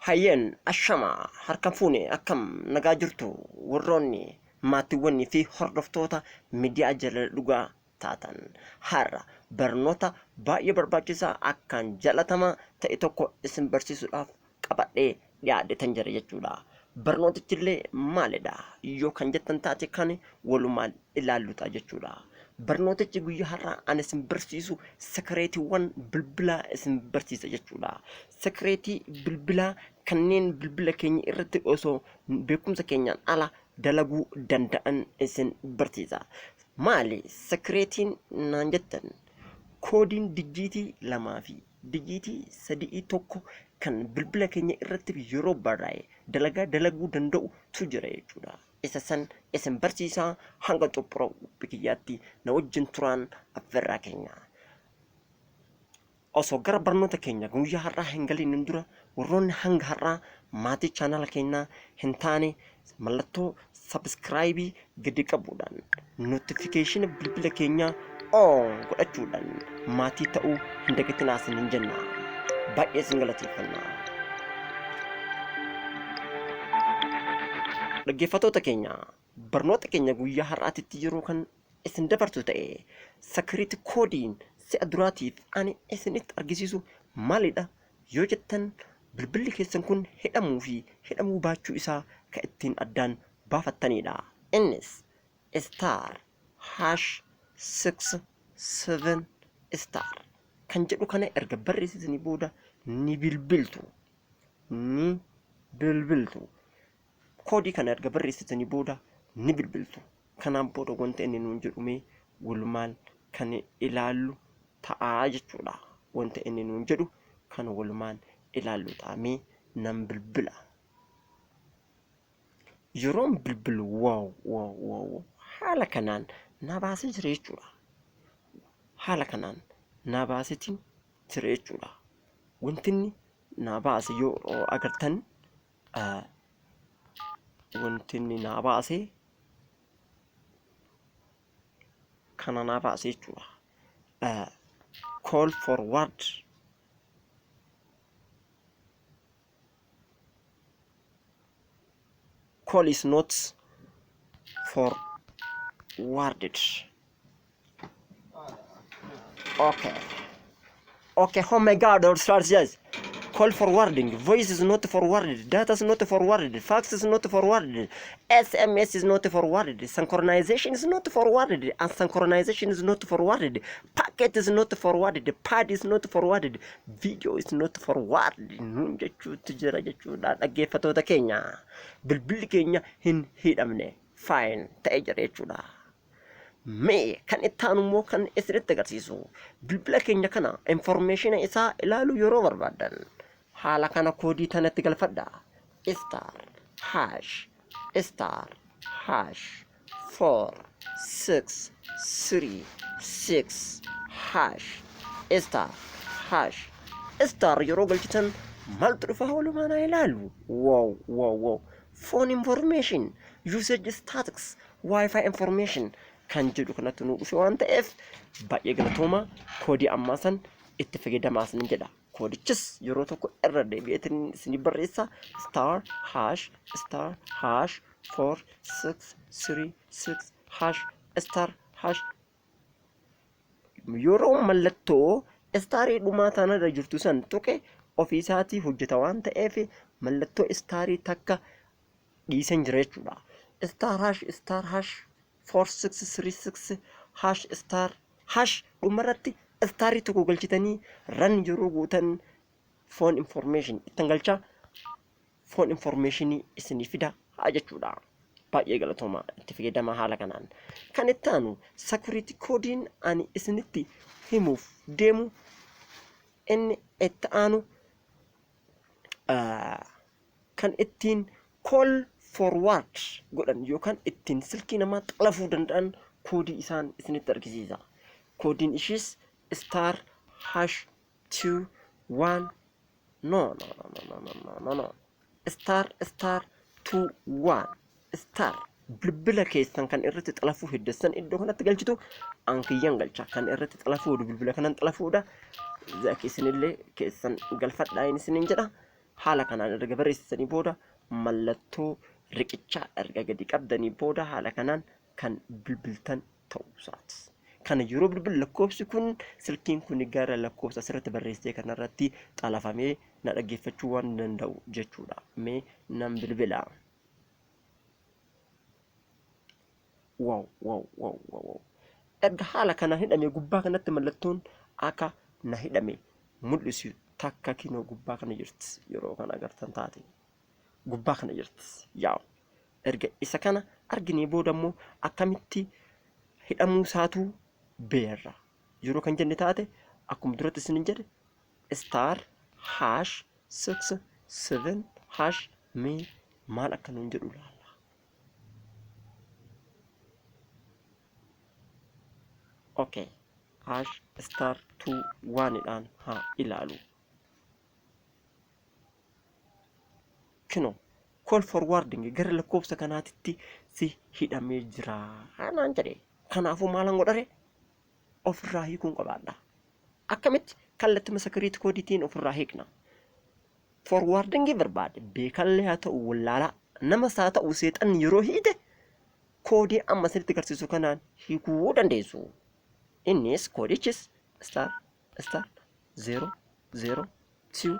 Hayyan ashama harka fuune akkam nagaa jirtu warroonni maatiiwwanii fi hordoftoota miidiyaa jala dhugaa taatan har'a barnoota baay'ee barbaachisaa akkaan jalatamaa ta'e tokko isin barsiisuudhaaf qabadhee dhiyaadhetan jira jechuudha. Barnootichillee maalidha yoo kan jettan taate kan walumaan ilaalluta jechuudha. Barnootichi guyyaa har'aa ani isin barsiisu sekireetiiwwan bilbilaa isin barsiisa jechuudha. Sekireetii bilbilaa kanneen bilbila keenya irratti osoo beekumsa keenyaan ala dalaguu danda'an isin barsiisa. Maali sekireetiin naan jettan? Koodiin dijiitii 2 fi dijiitii 3 kan bilbila keenya irratti yeroo barraa'e dalagaa dalaguu danda'utu jira jechuudha. Isa san isin barsiisaa hanga xumura bikiyyaatti na wajjin turaan affeerraa keenya. Osoo gara barnoota keenya guyyaa har'aa hin galiin dura warroonni hanga har'aa maatii chaanala keenyaa hin taane mallattoo sabskraayibii gadi qabuudhaan notifikashinii bilbila keenyaa on godhachuudhaan maatii ta'uu hin dagatinaa isin jenna. Baay'ee isin galateeffanna. Dhaggeeffattoota keenya barnoota keenya guyyaa har'aatitti yeroo kan isin dabartu ta'e sekireetii koodiin si'a duraatiif ani isinitti argisiisu maalidha yoo jettan bilbilli keessan kun hidhamuu fi hidhamuu baachuu isaa kan ittiin addaan baafattanidha. Innis *#67* kan jedhu kana erga barreessitanii booda ni bilbiltu. Koodii kana erga barreessitanii booda ni bilbiltu. Kanaan booda wanta inni nuun jedhume walumaan kan ilaallu ta'aa jechuudha. Wanta inni nuun jedhu kan walumaan ilaallu ta'amee nan bilbila. Yeroon bilbilu wow haala kanaan na baasee jira jechuudha. Haala kanaan na baasetiin jira jechuudha. Wanti inni na baase yoo agartan wanti inni na baase kana na baase jechuudha. Call forward call is not forwarded. Okay, oh my god, or starts yes. Call forwarding, voice is not forwarded, data is not forwarded, fax is not forwarded, SMS is not forwarded, synchronization is not forwarded, unsynchronization is not forwarded, packet is not forwarded, pad is not forwarded, video is not forwarded. Jechuutu jira jechuudha. Dhaggeeffattoota keenya bilbilli keenya hin hidhamne fine ta'ee jira jechuudha. Mee kan itti aanu immoo kan isinitti agarsiisu bilbila keenya kana information isaa ilaaluu yeroo barbaadan haala kana koodii tanatti galfadha. *#46366# yeroo galchitan maaltu dhufa walumaan ilaalu. Wow. Phone information, usage status, wifi information kan jedhu kanatti nu dhufe waan ta'eef baay'ee galatooma. Koodii ammaa san itti fayyadamaa isin jedha. Koodichis yeroo tokko irra deebi'eetiin isin barreessa *#46366# yeroo mallattoo istaarii dhumaa tanarra jirtu san tuqe ofiisaatii hojjeta waan ta'eef mallattoo istaarii takka dhiisan jira jechuudha. *#4636# dhumarratti istaarii tokko galchitanii ran yeroo gootan phone information ittiin galcha phone information isinii fida jechuudha. Baay'ee galatooma itti fayyadamaa haala kanaan. Kan itti aanu security koodiin ani isinitti himuuf deemu inni itti aanu kan ittiin call forward godhan yookaan ittiin silkii namaa xalafuu danda'an koodii isaan isinitti argisiisa. Koodiin ishiis *#21 **21 bilbila keessan kan irratti xalafuu heddessan iddoo kanatti galchitu ankiyyan galcha kan irratti xalafuu bilbila kanan xalafuudha. Zaki isinillee keessan galfadhaa isinin jedha. haala kanaan erga barreessanii booda mallattoo riqichaa erga gadi qabdanii booda haala kanaan kan bilbiltan ta'uusaati. Kana yeroo bilbil lakkoofsi kun silkiin kun gara lakkoofsa asirratti barreessee kanarratti xalafamee na dhaggeeffachuu waan danda'u jechuudha. Mee nan bilbila. Wow. Erga haala kanaan hidhamee gubbaa kanatti mallattoon akka na hidhame mul'isu takka kinoo gubbaa kana jirti yeroo kana agartan taate. Gubbaa kana jirti. Yaa'u erga isa kana arginee booda immoo akkamitti hidhamuu isaatu beerra. Yeroo kan jenne taate akkuma duratti isin jedhe *#67# mee maal akka nuun jedhu laalla. Okay. #*21dhaan haa ilaalu. Kino call forwarding gara lakkoofsa kanaatitti si hidhamee jira naan jedhe. Kanaafuu maalan godhare ofirraa hiikuun qabaadha. Akkamitti kallattii masakariitti koodiitiin ofirraa hiikna. Forwarding barbaade beekallee haa ta'u wallaalaa namas haa ta'u seexan yeroo hiite koodii amma sirriitti agarsiisu kanaan hiikuu dandeessu. Innis koodichis *002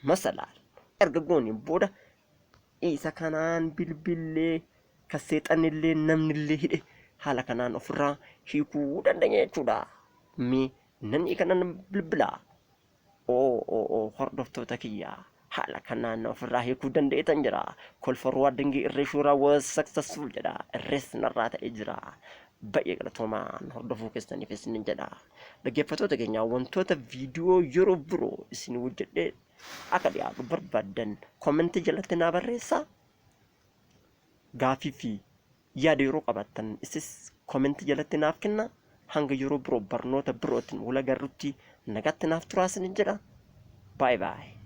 masalaan erga gooneen booda isa kanaan bilbilee kan seexanillee namnillee hidhe haala kanaan ofirraa hiikuu dandeenya jechuudha. Mee namni kanan bilbilaa hordoftoota kiyyaa haala kanaan ofirraa hiikuu dandeetan jira. Call forwarding irree shuuraa was successful jedha. Irrees narraa ta'ee jira. Baay'ee galatoomaa hordofuu keessaniif isin jedha. Dhaggeeffattoota keenya wantoota viidiyoo yeroo biroo isin hojjedhee akka dhiyaatu barbaadan koomentii jalatti naa barreessaa. Gaaffii fi yaada yeroo qabaattan isis koomentii jalatti naaf kenna. Hanga yeroo biroo barnoota birootiin wal agarrutti nagaatti naaf turaa isin jedha. Bye bye.